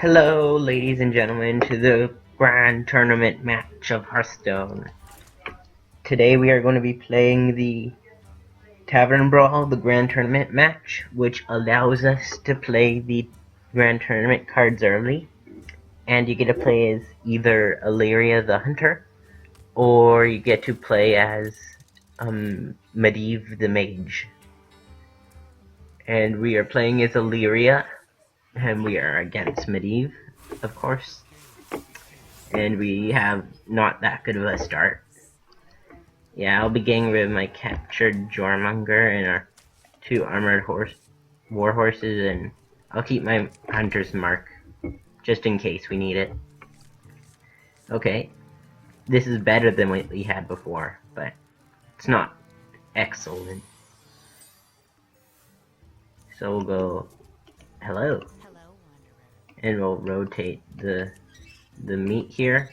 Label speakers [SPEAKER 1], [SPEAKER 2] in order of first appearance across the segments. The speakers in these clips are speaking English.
[SPEAKER 1] Hello, ladies and gentlemen, to the grand tournament match of Hearthstone. Today we are going to be playing the Tavern Brawl, the grand tournament match, which allows us to play the grand tournament cards early. And you get to play as either Illyria the Hunter, or you get to play as Medivh the Mage. And we are playing as Illyria, and we are against Medivh, of course. And we have not that good of a start. Yeah, I'll be getting rid of my captured Jormonger and our two armored war horses, and I'll keep my hunter's mark, just in case we need it. Okay, this is better than what we had before, but it's not excellent. So we'll go, hello, and we'll rotate the meat here.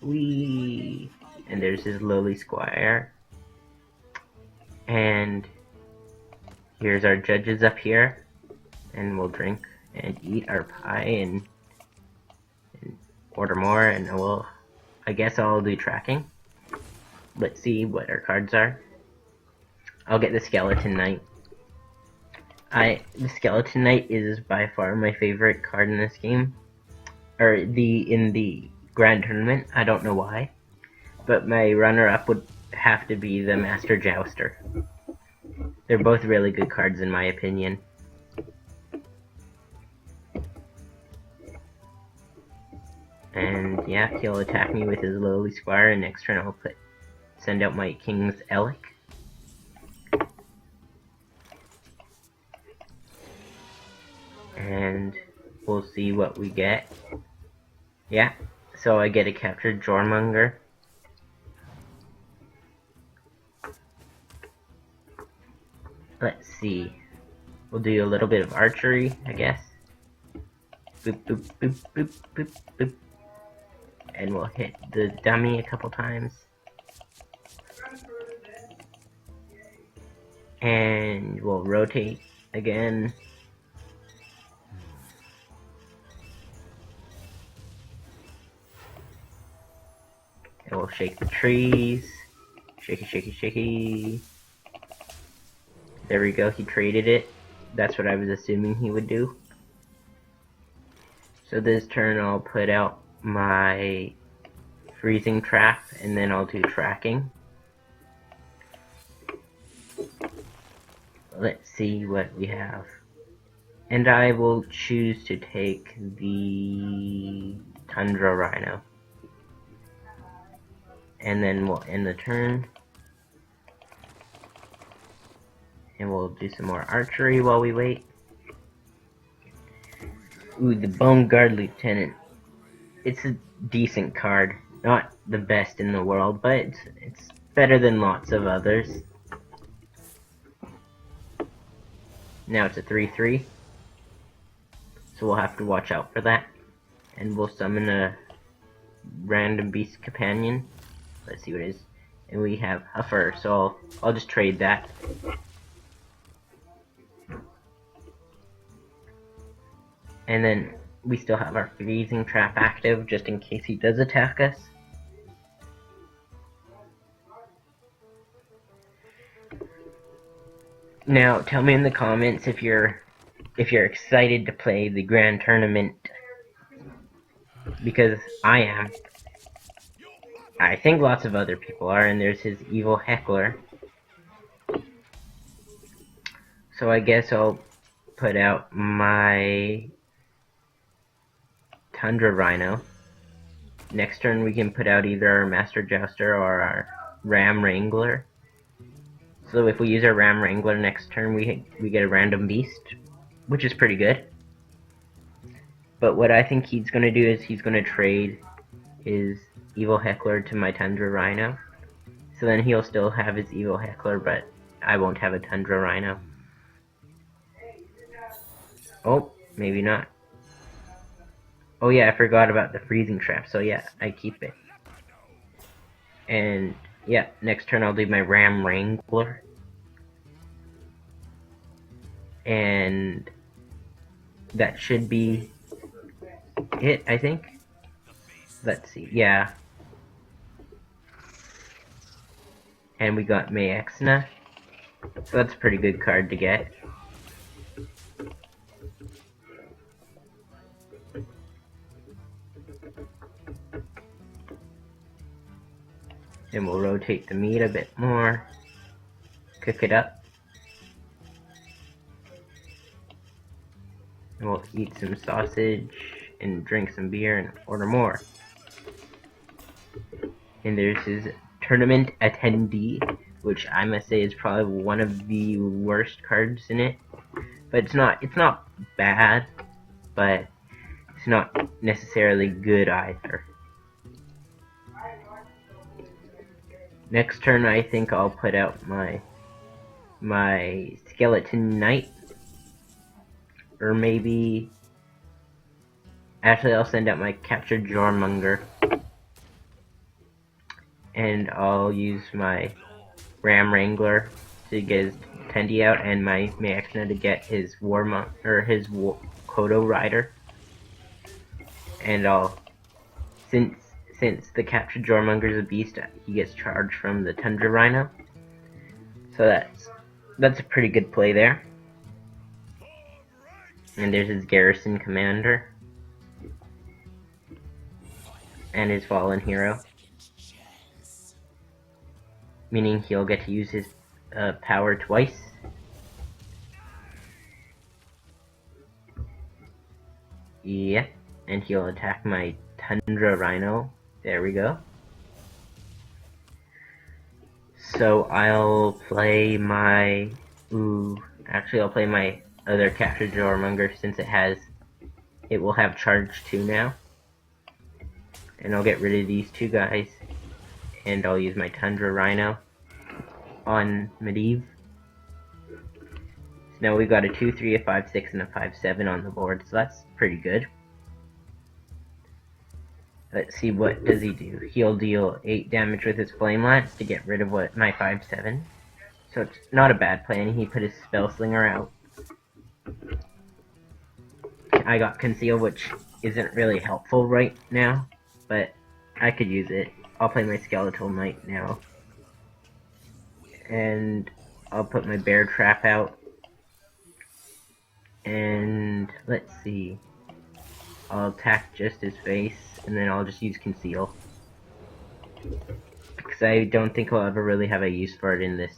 [SPEAKER 1] Whee! And there's his lowly squire. And here's our judges up here. And we'll drink and eat our pie and order more, and I guess I'll do tracking. Let's see what our cards are. I'll get the Skeleton Knight. The Skeleton Knight is by far my favorite card in this game. Or in the Grand Tournament, I don't know why. But my runner-up would have to be the Master Jouster. They're both really good cards in my opinion. And yeah, he'll attack me with his lowly squire, and next turn I'll send out my King's Elec. And we'll see what we get. Yeah, so I get a captured Jormonger. Let's see. We'll do a little bit of archery, I guess. Boop, boop, boop, boop, boop, boop. And we'll hit the dummy a couple times. And we'll rotate again. And we'll shake the trees. Shaky, shaky, shaky. There we go, he traded it. That's what I was assuming he would do. So this turn I'll put out my freezing trap, and then I'll do tracking. Let's see what we have. And I will choose to take the Tundra Rhino. And then we'll end the turn. And we'll do some more archery while we wait. Ooh, the Bone Guard Lieutenant. It's a decent card. Not the best in the world, but it's better than lots of others. Now it's a 3/3. So we'll have to watch out for that. And we'll summon a random beast companion. Let's see what it is. And we have Huffer, so I'll just trade that. And then we still have our freezing trap active, just in case he does attack us. Now, tell me in the comments if you're excited to play the Grand Tournament, because I am. I think lots of other people are, and there's his evil heckler. So I guess I'll put out my Tundra Rhino. Next turn we can put out either our Master Jouster or our Ram Wrangler. So if we use our Ram Wrangler next turn, we get a random beast, which is pretty good. But what I think he's going to do is he's going to trade his Evil Heckler to my Tundra Rhino. So then he'll still have his Evil Heckler, but I won't have a Tundra Rhino. Oh, maybe not. Oh yeah, I forgot about the freezing trap, so yeah, I keep it. And yeah, next turn I'll do my Ram Wrangler. And that should be it, I think. Let's see, yeah. And we got Mayexna, so that's a pretty good card to get. And we'll rotate the meat a bit more, cook it up, and we'll eat some sausage and drink some beer and order more. And there's his tournament attendee, which I must say is probably one of the worst cards in it. But it's not bad, but it's not necessarily good either. Next turn, I think I'll put out my skeleton knight, or maybe actually I'll send out my captured Jormonger, and I'll use my Ram Wrangler to get his Tendi out, and my Mayexna to get his his Kodo Rider, and I'll since the captured Jormonger is a beast, he gets charged from the Tundra Rhino. So that's a pretty good play there. And there's his Garrison Commander. And his Fallen Hero. Meaning he'll get to use his power twice. Yeah, and he'll attack my Tundra Rhino. There we go. So I'll play my... actually I'll play my other captured Jormonger since it will have charge 2 now. And I'll get rid of these two guys. And I'll use my Tundra Rhino on Medivh. So now we've got a 2-3, a 5-6, and a 5-7 on the board, so that's pretty good. Let's see, what does he do? He'll deal 8 damage with his Flame Lance to get rid of my 5-7. So it's not a bad plan. He put his Spell Slinger out. I got Conceal, which isn't really helpful right now, but I could use it. I'll play my Skeletal Knight now. And I'll put my Bear Trap out. And let's see. I'll attack just his face, and then I'll just use Conceal. Because I don't think I'll ever really have a use for it in this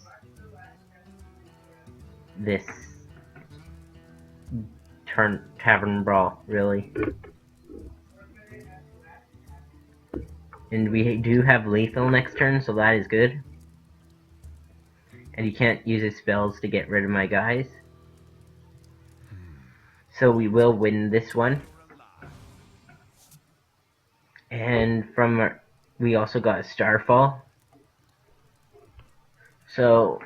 [SPEAKER 1] Tavern Brawl, really. And we do have lethal next turn, so that is good. And he can't use his spells to get rid of my guys. So we will win this one. And we also got a Starfall. So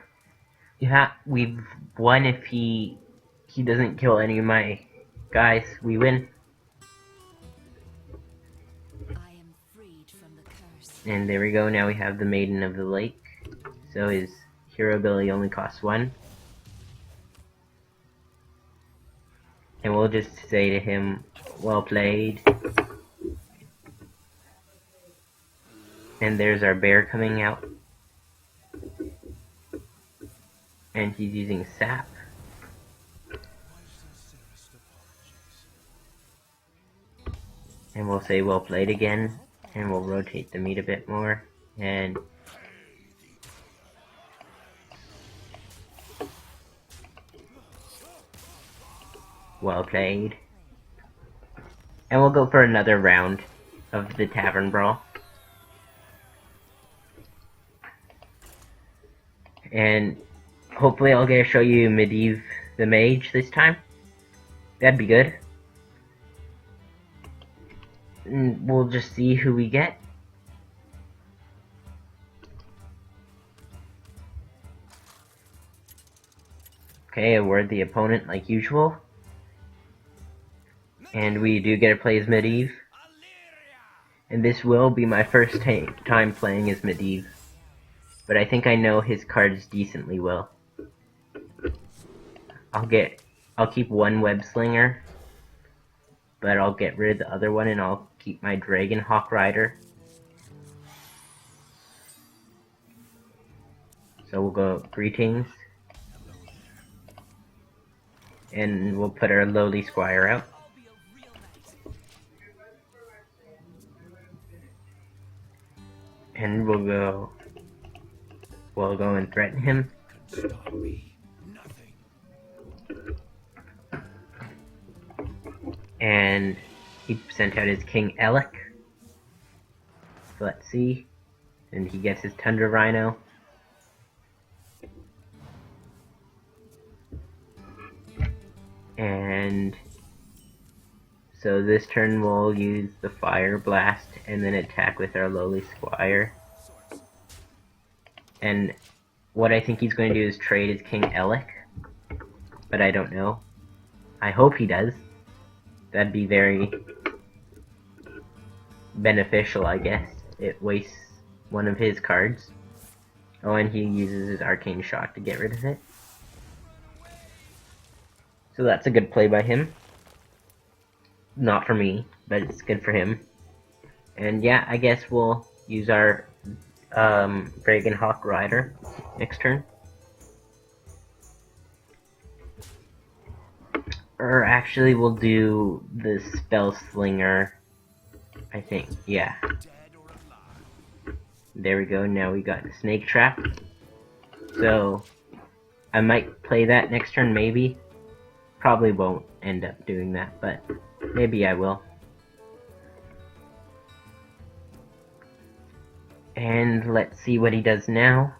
[SPEAKER 1] yeah, we've won if he doesn't kill any of my guys. We win.
[SPEAKER 2] I am freed from the curse.
[SPEAKER 1] And there we go. Now we have the Maiden of the Lake. So his hero ability only costs 1. And we'll just say to him, well played. And there's our bear coming out. And he's using sap. And we'll say well played again. And we'll rotate the meat a bit more. And well played. And we'll go for another round of the Tavern Brawl. And hopefully I'll get to show you Medivh the Mage this time. That'd be good. And we'll just see who we get. Okay, a worthy opponent like usual. And we do get to play as Medivh. And this will be my first time playing as Medivh. But I think I know his cards decently well. I'll keep 1 Web Slinger. but I'll get rid of the other one and I'll keep my Dragon Hawk Rider. So we'll go greetings. And we'll put our lowly squire out. And we'll go and threaten him.
[SPEAKER 3] Stop me. Nothing.
[SPEAKER 1] And he sent out his King Elec. So let's see. And he gets his Tundra Rhino. And so this turn we'll use the Fire Blast and then attack with our lowly squire. And what I think he's going to do is trade his King Elec, but I don't know. I hope he does. That'd be very beneficial, I guess. It wastes one of his cards. Oh, and he uses his Arcane Shock to get rid of it. So that's a good play by him. Not for me, but it's good for him. And yeah, I guess we'll use our Dragon Hawk Rider next turn. Or actually, we'll do the Spell Slinger, I think. Yeah. There we go, now we got the Snake Trap. So, I might play that next turn, maybe. Probably won't end up doing that, but maybe I will. And let's see what he does now.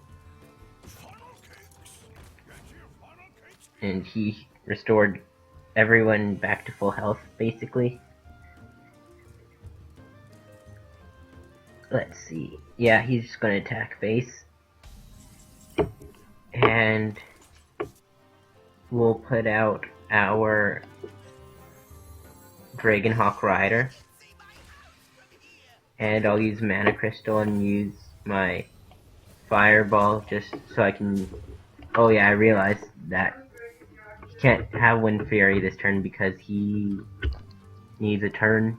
[SPEAKER 1] And he restored everyone back to full health, basically. Let's see. Yeah, he's just gonna attack base. And we'll put out our Dragon Hawk Rider. And I'll use Mana Crystal and use my Fireball just so I can... Oh yeah, I realized that he can't have Wind Fury this turn because he needs a turn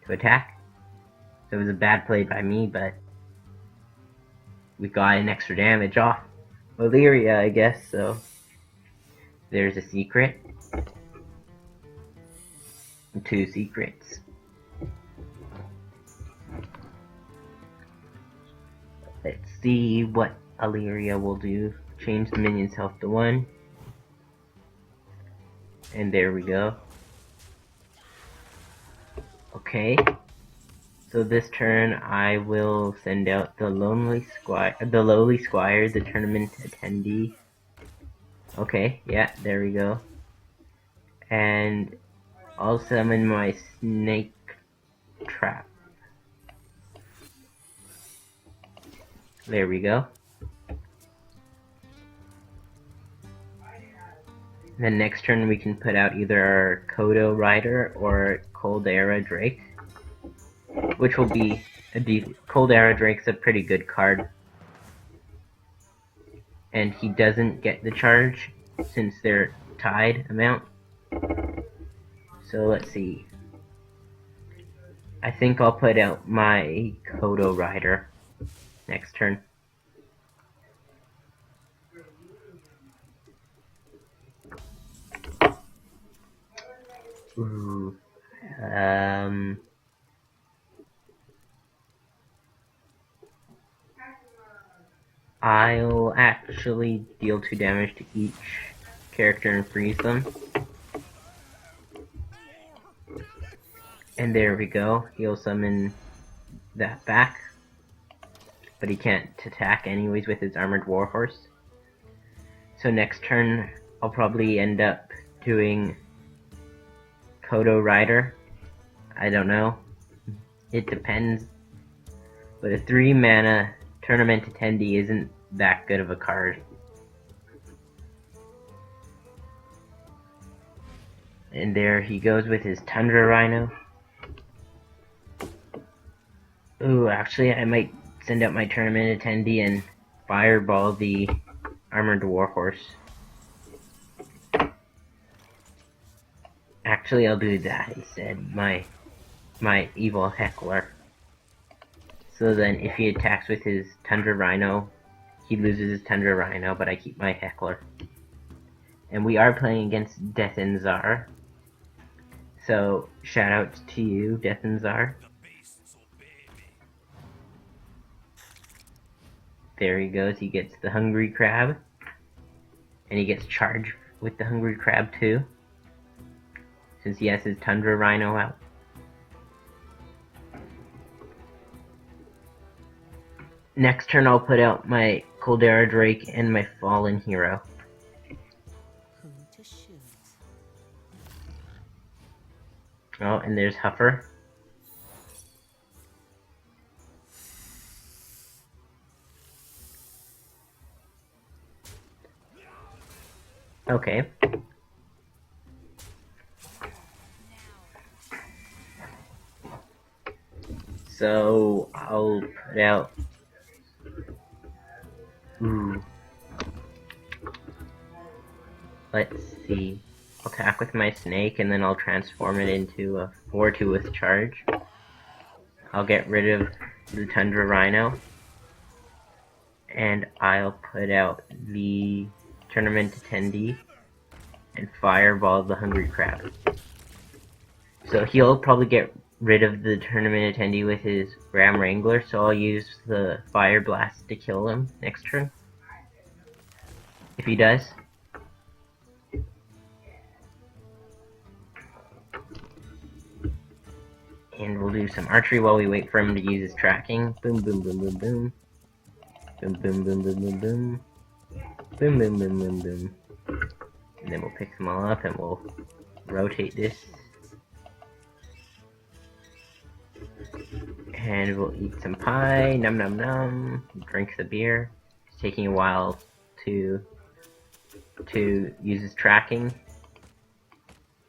[SPEAKER 1] to attack. So it was a bad play by me, but we got an extra damage off Illyria, I guess, so there's a secret. 2 secrets. Let's see what Illyria will do. Change the minion's health to 1. And there we go. Okay. So this turn I will send out the lowly squire, the tournament attendee. Okay, yeah, there we go. And I'll summon my Snake Trap. There we go. Then next turn we can put out either our Kodo Rider or Coldera Drake, which will be Coldera Drake's a pretty good card, and he doesn't get the charge since they're tied amount. So let's see. I think I'll put out my Kodo Rider next turn. Ooh. I'll actually deal 2 damage to each character and freeze them. And there we go. He'll summon that back. But he can't attack anyways with his Armored Warhorse. So next turn, I'll probably end up doing Kodo Rider. I don't know. It depends. But a 3 mana tournament attendee isn't that good of a card. And there he goes with his Tundra Rhino. Ooh, actually I might send out my tournament attendee and fireball the Armored Warhorse. Actually, I'll do that instead. My evil heckler. So then, if he attacks with his Tundra Rhino, he loses his Tundra Rhino, but I keep my heckler. And we are playing against Death and Czar. So, shout out to you, Death and Czar. There he goes, he gets the Hungry Crab. And he gets charged with the Hungry Crab too, since he has his Tundra Rhino out. Next turn I'll put out my Caldera Drake and my Fallen Hero.
[SPEAKER 2] Who to shoot?
[SPEAKER 1] Oh, and there's Huffer. Okay. So, I'll put out... Ooh. Let's see. I'll attack with my snake and then I'll transform it into a 4-2 with charge. I'll get rid of the Tundra Rhino. And I'll put out the tournament attendee and fireball the Hungry Crab. So he'll probably get rid of the tournament attendee with his Ram Wrangler, so I'll use the Fire Blast to kill him next turn. If he does. And we'll do some archery while we wait for him to use his tracking. Boom, boom, boom, boom, boom. Boom, boom, boom, boom, boom, boom. Boom, boom, boom, boom, boom. And then we'll pick them all up and we'll rotate this. And we'll eat some pie, num num num, drink the beer. It's taking a while to use his tracking.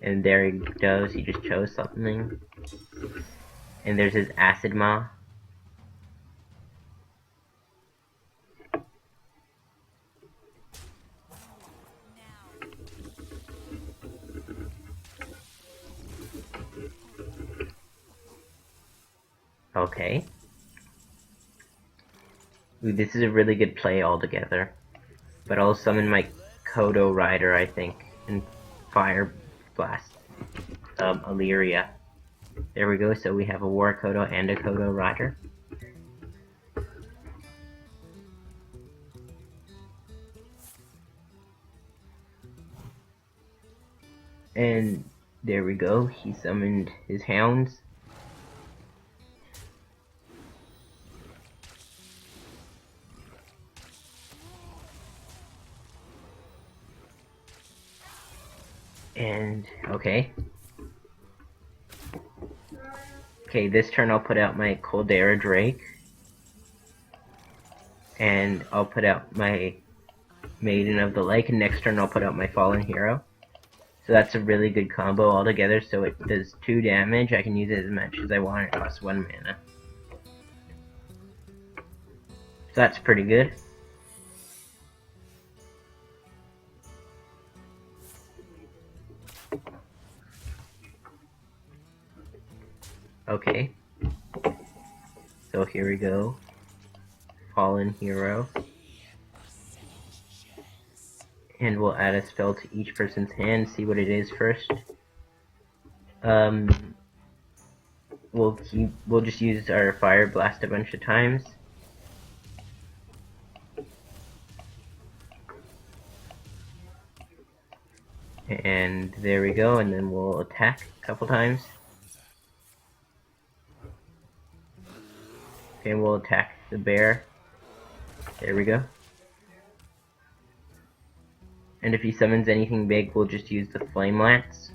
[SPEAKER 1] And there he goes, he just chose something. And there's his Acid Maw. Okay. Ooh, this is a really good play altogether. But I'll summon my Kodo Rider, I think, and Fire Blast Illyria. There we go, so we have a War Kodo and a Kodo Rider. And there we go, he summoned his hounds. And, okay. Okay, this turn I'll put out my Caldera Drake. And I'll put out my Maiden of the Lake, and next turn I'll put out my Fallen Hero. So that's a really good combo altogether, so it does 2 damage, I can use it as much as I want, it costs 1 mana. So that's pretty good. Okay. So here we go. Fallen Hero. And we'll add a spell to each person's hand, see what it is first. We'll just use our Fire Blast a bunch of times. And there we go, and then we'll attack a couple times. Okay, we'll attack the bear. There we go. And if he summons anything big, we'll just use the Flame Lance.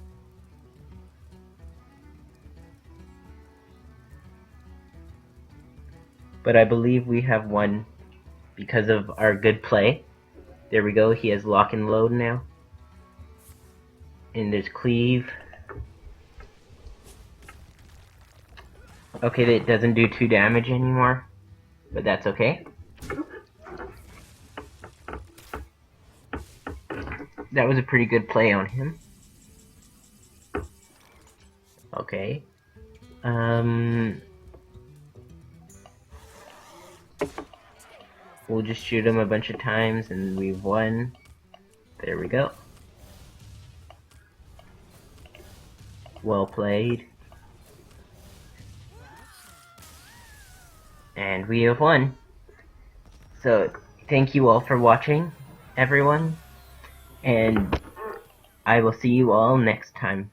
[SPEAKER 1] But I believe we have won because of our good play. There we go, he has Lock and Load now. And there's Cleave. Okay, that doesn't do 2 damage anymore, but that's okay. That was a pretty good play on him. Okay. We'll just shoot him a bunch of times and we've won. There we go. Well played. And we have won. So, thank you all for watching, everyone. And I will see you all next time.